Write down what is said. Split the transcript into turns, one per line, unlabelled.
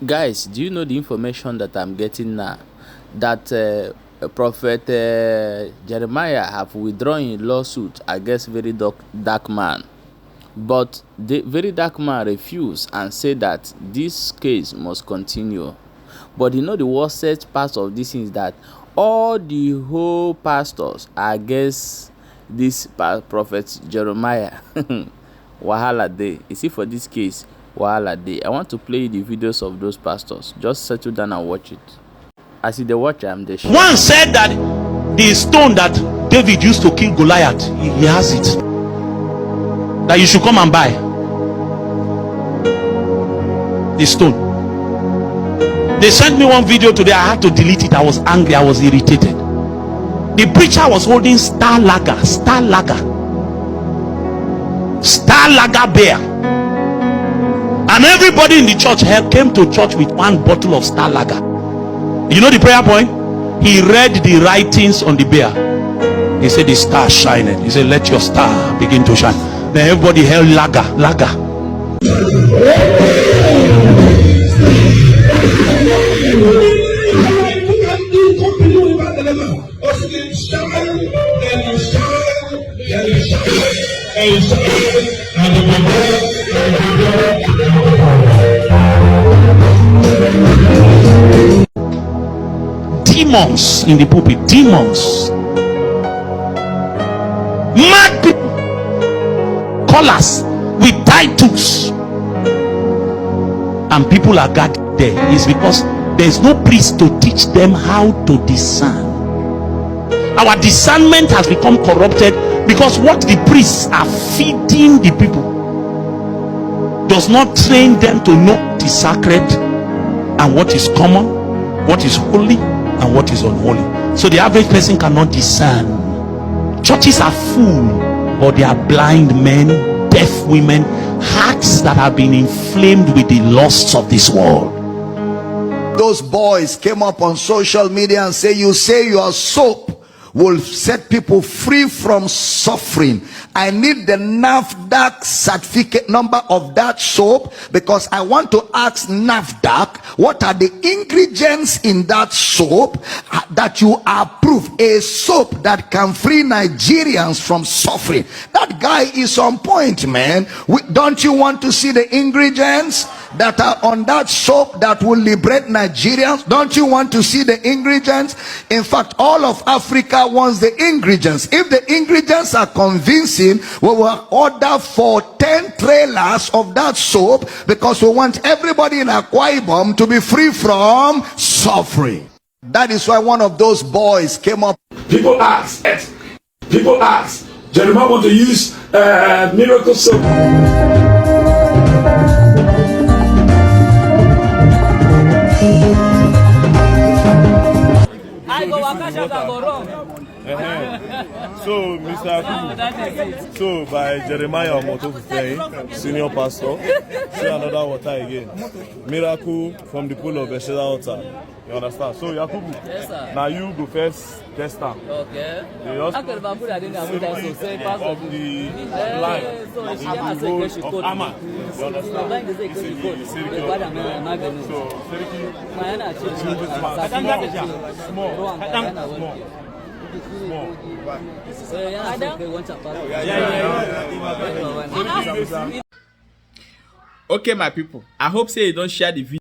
Guys, do you know the information that I'm getting now? That Prophet Jeremiah have withdrawn a lawsuit against VeryDarkMan. But the VeryDarkMan refused and said that this case must continue. But you know the worst part of this is that all the whole pastors are against this Prophet Jeremiah. Wahala dey. You see, for this case, wahala dey. I want to play the videos of those pastors. Just settle down and watch it. As you watch, I'm the shit.
One said that the stone that David used to kill Goliath, he has it. That you should come and buy the stone. They sent me one video today. I had to delete it. I was angry. I was irritated. The preacher was holding Star Lager beer, and everybody in the church came to church with one bottle of Star Lager. You know the prayer point? He read the writings on the beer. He said, the star shining. He said, let your star begin to shine. Then everybody held lager. Demons in the pulpit, demons, mad people, callers with titles, and people are gathered there. It's because there's no priest to teach them how to discern. Our discernment has become corrupted because what the priests are feeding the people does not train them to know what is sacred and what is common, what is holy and what is unholy. So the average person cannot discern. Churches are full, but they are blind men, deaf women, hearts that have been inflamed with the lusts of this world.
Those boys came up on social media and say your soap will set people free from suffering. I need the NAFDAC certificate number of that soap, because I want to ask NAFDAC what are the ingredients in that soap that you approve, a soap that can free Nigerians from suffering. That guy is on point, man. Don't you want to see the ingredients that are on that soap that will liberate Nigerians? Don't you want to see the ingredients? In fact, all of Africa wants the ingredients. If the ingredients are convincing, we will order for 10 trailers of that soap, because we want everybody in Akwa Ibom to be free from suffering. That is why one of those boys came up.
People ask, Jeremiah want to use miracle soap.
So, Mr. Akubu, so by Jeremiah Omotofufeyin, senior pastor, say another water again. Miracle from the pool of Bethesda altar. You understand? So, Yakubu, yes, now you go first test them. Okay. They just of the line of the road of Amma. You understand?
Okay, my people, I hope say you don't share the video.